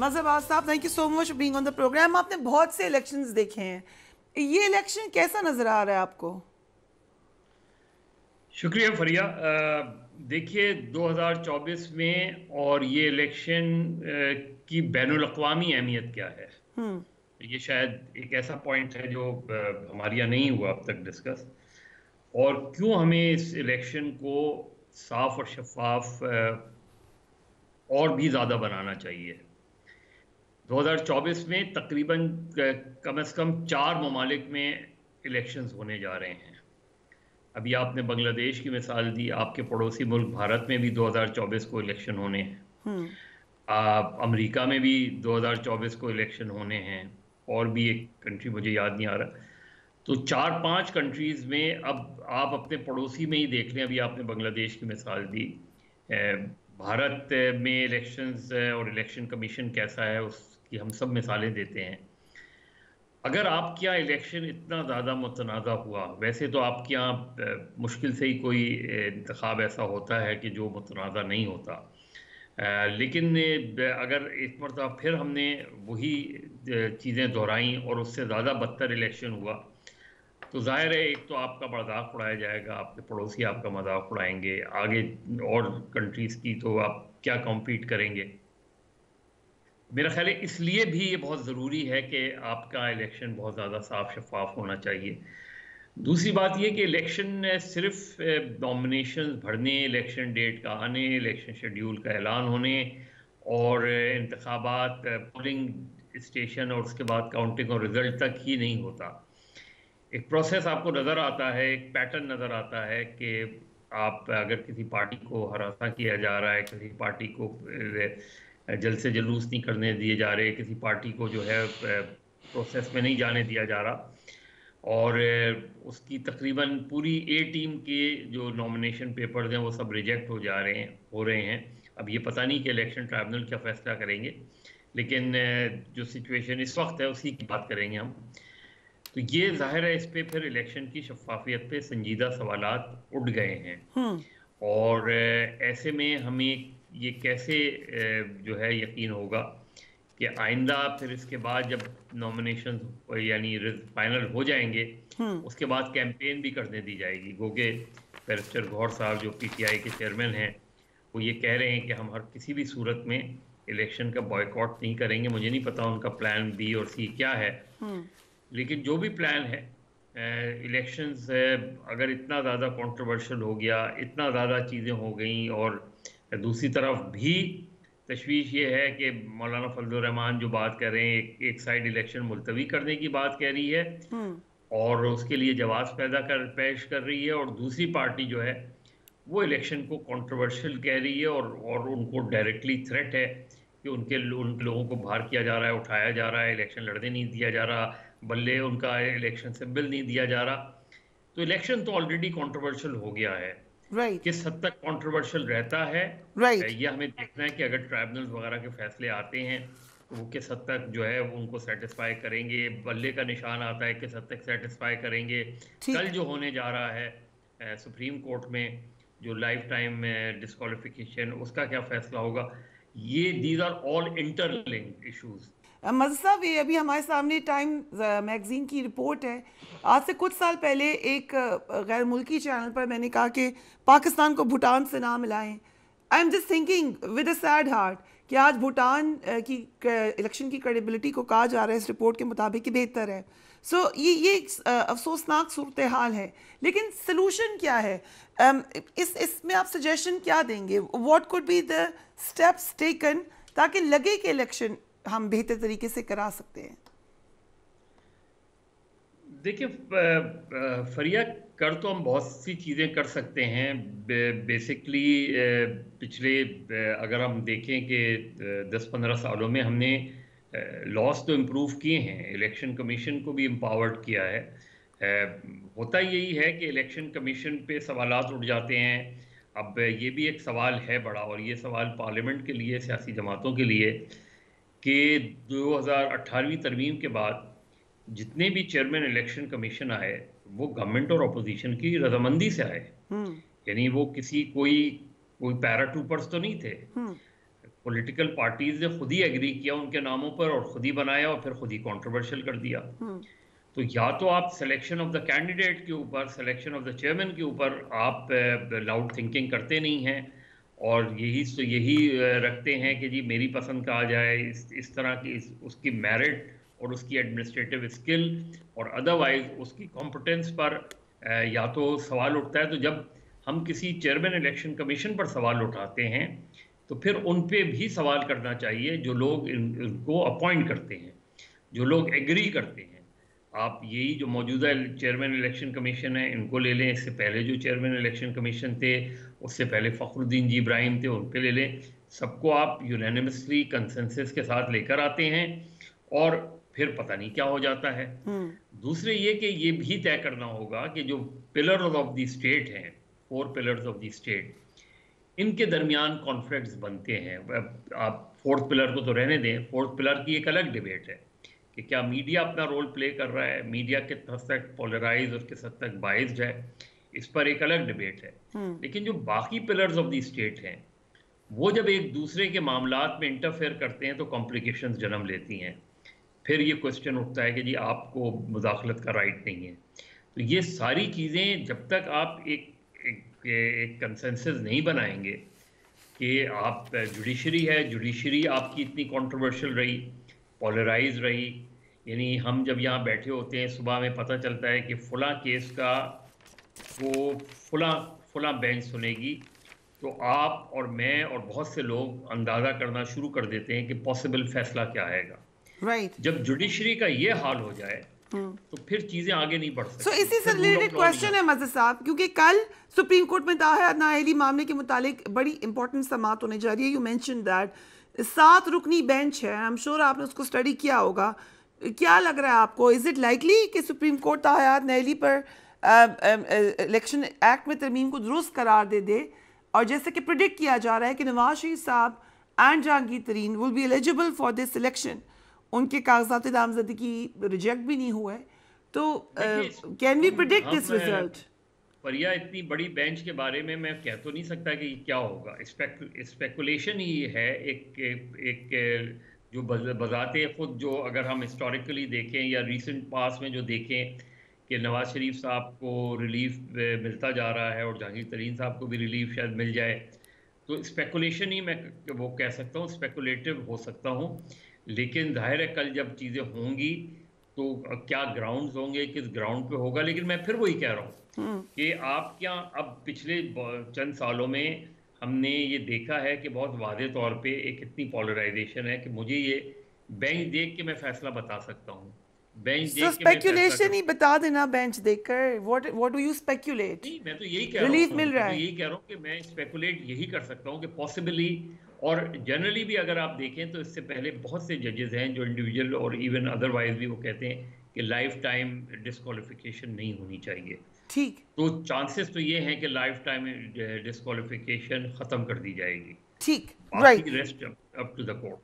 मज़हबाज साहब, thank you so much for being on the program. आपने बहुत से इलेक्शंस देखे हैं, ये इलेक्शन कैसा नजर आ रहा है आपको? शुक्रिया फरिया। देखिए 2024 में और ये इलेक्शन की बैनुल अक़वामी अहमियत क्या है, ये शायद एक ऐसा पॉइंट है जो हमारे यहाँ नहीं हुआ अब तक डिस्कस। और क्यों हमें इस इलेक्शन को साफ और शफाफ और भी ज़्यादा बनाना चाहिए। 2024 में तकरीबन कम से कम 4 ममालिक में इलेक्शंस होने जा रहे हैं। अभी आपने बांग्लादेश की मिसाल दी, आपके पड़ोसी मुल्क भारत में भी 2024 को इलेक्शन होने हैं। अमेरिका में भी 2024 को इलेक्शन होने हैं, और भी एक कंट्री मुझे याद नहीं आ रहा। तो 4-5 कंट्रीज़ में अब आप अपने पड़ोसी में ही देख लें। अभी आपने बांग्लादेश की मिसाल दी, भारत में इलेक्शंस और इलेक्शन कमीशन कैसा है उसकी हम सब मिसालें देते हैं। अगर आपके यहाँ इलेक्शन इतना ज़्यादा मुतनाज़ा हुआ, वैसे तो आपके यहाँ मुश्किल से ही कोई इंतखाब ऐसा होता है कि जो मुतनाज़ा नहीं होता, लेकिन अगर एक मरतबा फिर हमने वही चीज़ें दोहराई और उससे ज़्यादा बदतर इलेक्शन हुआ, तो ज़ाहिर है एक तो आपका मजाक उड़ाया जाएगा, आपके पड़ोसी आपका मजाक उड़ाएंगे, आगे और कंट्रीज़ की तो आप क्या कॉम्पीट करेंगे। मेरा ख्याल है इसलिए भी ये बहुत ज़रूरी है कि आपका इलेक्शन बहुत ज़्यादा साफ शफाफ होना चाहिए। दूसरी बात ये कि इलेक्शन सिर्फ नॉमिनेशन भरने, इलेक्शन डेट का आने, इलेक्शन शेड्यूल का ऐलान होने और इंतखाबात, पोलिंग स्टेशन और उसके बाद काउंटिंग और रिजल्ट तक ही नहीं होता। एक प्रोसेस आपको नज़र आता है, एक पैटर्न नज़र आता है कि आप अगर किसी पार्टी को हरासा किया जा रहा है, किसी पार्टी को जल्द से जुलूस नहीं करने दिए जा रहे, किसी पार्टी को जो है प्रोसेस में नहीं जाने दिया जा रहा, और उसकी तकरीबन पूरी ए टीम के जो नॉमिनेशन पेपर्स हैं वो सब रिजेक्ट हो रहे हैं। अब ये पता नहीं कि इलेक्शन ट्राइब्यूनल क्या फ़ैसला करेंगे, लेकिन जो सिचुएशन इस वक्त है उसी की बात करेंगे हम। तो ये जाहिर है इस पे फिर इलेक्शन की शफाफियत पे संजीदा सवालात उठ गए हैं। और ऐसे में हमें ये कैसे जो है यकीन होगा कि आइंदा फिर इसके बाद जब नॉमिनेशन यानी फाइनल हो जाएंगे, उसके बाद कैंपेन भी करने दी जाएगी। गोगे बैरिस्टर गौहर साहब जो पीटीआई के चेयरमैन हैं, वो ये कह रहे हैं कि हम हर किसी भी सूरत में इलेक्शन का बॉयकॉट नहीं करेंगे। मुझे नहीं पता उनका प्लान बी और सी क्या है, लेकिन जो भी प्लान है, इलेक्शंस अगर इतना ज़्यादा कंट्रोवर्शियल हो गया, इतना ज़्यादा चीज़ें हो गई, और दूसरी तरफ भी तशवीश ये है कि मौलाना फजलुर रहमान जो बात कर रहे हैं, एक साइड इलेक्शन मुलतवी करने की बात कह रही है और उसके लिए जवाब पेश कर रही है, और दूसरी पार्टी जो है वो इलेक्शन को कंट्रोवर्शियल कह रही है, और उनको डायरेक्टली थ्रेट है कि उन लोगों को बाहर किया जा रहा है, उठाया जा रहा है, इलेक्शन लड़ने नहीं दिया जा रहा, बल्ले उनका इलेक्शन सिंबल नहीं दिया जा रहा। तो इलेक्शन तो ऑलरेडी कंट्रोवर्शियल हो गया है। किस हद तक कंट्रोवर्शियल रहता है, ये हमें देखना है कि अगर ट्राइब्यूनल वगैरह के फैसले आते हैं तो वो किस हद तक जो है उनको सेटिस्फाई करेंगे। बल्ले का निशान आता है, किस हद तक सेटिस्फाई करेंगे। कल जो होने जा रहा है सुप्रीम कोर्ट में जो लाइफ टाइम डिस्क्वालिफिकेशन, उसका क्या फैसला होगा। ये these are all interlinked issues. Mazhar साहब, ये अभी हमारे सामने टाइम मैगजीन की रिपोर्ट है। आज से कुछ साल पहले एक गैर मुल्की चैनल पर मैंने कहा कि पाकिस्तान को भूटान से ना मिलाएं। I am just thinking with a sad heart कि आज भूटान की इलेक्शन की क्रेडिबिलिटी को कहा जा रहा है इस रिपोर्ट के मुताबिक कि बेहतर है। सो ये एक अफसोसनाक सूरत हाल है, लेकिन सलूशन क्या है? इसमें आप सजेशन क्या देंगे? What could be the steps taken ताकि लगे कि इलेक्शन हम बेहतर तरीके से करा सकते हैं? देखिए फरिया, कर तो हम बहुत सी चीज़ें कर सकते हैं। बेसिकली पिछले अगर हम देखें कि 10-15 सालों में हमने लॉस तो इम्प्रूव किए हैं, इलेक्शन कमीशन को भी एम्पावर्ड किया है। होता यही है कि इलेक्शन कमीशन पे सवालात उठ जाते हैं। अब ये भी एक सवाल है बड़ा, और ये सवाल पार्लियामेंट के लिए, सियासी जमातों के लिए, कि 2018वीं तरमीम के बाद जितने भी चेयरमैन इलेक्शन कमीशन आए वो गवर्नमेंट और अपोजिशन की रजामंदी से आए। यानी वो कोई पैराट्रूपर्स तो नहीं थे, पॉलिटिकल पार्टीज ने खुद ही एग्री किया उनके नामों पर और खुद ही बनाया और फिर खुद ही कंट्रोवर्शियल कर दिया। तो या तो आप सिलेक्शन ऑफ द कैंडिडेट के ऊपर, सिलेक्शन ऑफ द चेयरमैन के ऊपर आप लाउड थिंकिंग करते नहीं हैं और यही रखते हैं कि जी मेरी पसंद का आ जाए, इस तरह की उसकी मेरिट और उसकी एडमिनिस्ट्रेटिव स्किल और अदरवाइज उसकी कॉम्पिटेंस पर या तो सवाल उठता है। तो जब हम किसी चेयरमैन इलेक्शन कमीशन पर सवाल उठाते हैं तो फिर उन पे भी सवाल करना चाहिए जो लोग इनको अपॉइंट करते हैं, जो लोग एग्री करते हैं। आप यही जो मौजूदा चेयरमैन इलेक्शन कमीशन है इनको ले लें, इससे पहले जो चेयरमैन इलेक्शन कमीशन थे, उससे पहले फखरुद्दीन जी इब्राहिम थे, उन पे ले लें। सबको आप यूनानिमसली कंसेंसस के साथ लेकर आते हैं और फिर पता नहीं क्या हो जाता है। दूसरे ये कि ये भी तय करना होगा कि जो पिलर्स ऑफ द स्टेट हैं, 4 पिलर्स ऑफ द स्टेट, इनके दरमियान कॉन्फ्लिक्ट्स बनते हैं। आप 4th पिलर को तो रहने दें, 4th पिलर की एक अलग डिबेट है कि क्या मीडिया अपना रोल प्ले कर रहा है, मीडिया किस हद तक पोलराइज और किस हद तक बाइज्ड है, इस पर एक अलग डिबेट है। लेकिन जो बाकी पिलर्स ऑफ द स्टेट हैं वो जब एक दूसरे के मामलात में इंटरफेयर करते हैं तो कॉम्प्लिकेशंस जन्म लेती हैं। फिर ये क्वेश्चन उठता है कि जी आपको मुदाखलत का राइट नहीं है। तो ये सारी चीज़ें जब तक आप एक कंसेंसस नहीं बनाएंगे कि आप जुडिशरी है, जुडिशरी आपकी इतनी कंट्रोवर्शियल रही, पोलराइज रही, यानी हम जब यहाँ बैठे होते हैं सुबह में पता चलता है कि फला केस का वो फला बेंच सुनेगी, तो आप और मैं और बहुत से लोग अंदाज़ा करना शुरू कर देते हैं कि पॉसिबल फैसला क्या आएगा। जब जुडिशरी का ये हाल हो जाए तो फिर चीजें आगे नहीं बढ़ सकती। इसी से रिलेटेड क्वेश्चन है मज़हर साहब, क्योंकि कल सुप्रीम कोर्ट में ताहयात नाअहली मामले के मुतालिक बड़ी इंपॉर्टेंट समाअत होने जा रही है। यू मेंशन दैट 7 रुकनी बेंच है, आई एम श्योर आपने उसको स्टडी किया होगा। क्या लग रहा है आपको, इज इट लाइकली कि सुप्रीम कोर्ट ताहयात नाअहली पर इलेक्शन एक्ट में तरमीम को दुरुस्त करार दे और जैसे कि प्रिडिक्ट किया जा रहा है कि नवाज शरीफ साहब and Jahangir Tareen will be eligible for this election, उनके कागजात नामजदगी रिजेक्ट भी नहीं हुए, तो can we predict this result? परिया, इतनी बड़ी बेंच के बारे में मैं कह तो नहीं सकता कि क्या होगा, स्पेकुलेशन ही है। एक जो बजाते खुद, जो अगर हम हिस्टोरिकली देखें या रिसेंट पास में जो देखें कि नवाज शरीफ साहब को रिलीफ मिलता जा रहा है और जहांगीर तरीन साहब को भी रिलीफ शायद मिल जाए, तो स्पेकुलेशन ही मैं वो कह सकता हूँ, स्पेकुलेटिव हो सकता हूँ। लेकिन जाहिर है कल जब चीज़ें होंगी तो क्या ग्राउंड्स होंगे, किस ग्राउंड पे होगा। लेकिन मैं फिर वही कह रहा हूँ कि आप क्या, अब पिछले चंद सालों में हमने ये देखा है कि बहुत वादे तौर पे एक इतनी पोलराइजेशन है कि मुझे ये बेंच देख के मैं फैसला बता सकता हूँ। बेंच देख के स्पेकुलेशन ही बता देना, बेंच देखकर व्हाट डू यू स्पेकुलेट? नहीं, मैं तो यही कह रहा हूँ, रिलीफ मिल रहा है, यही कह रहा हूँ कि मैं स्पेकुलेट यही कर सकता हूँ कि पॉसिबली। और जनरली भी अगर आप देखें तो इससे पहले बहुत से जजेस हैं जो इंडिविजुअल और इवन अदरवाइज भी वो कहते हैं कि लाइफ टाइम डिस्क्वालिफिकेशन नहीं होनी चाहिए। ठीक, तो चांसेस तो ये हैं कि लाइफ टाइम डिस्क्वालिफिकेशन खत्म कर दी जाएगी। ठीक, right, rest up to the court.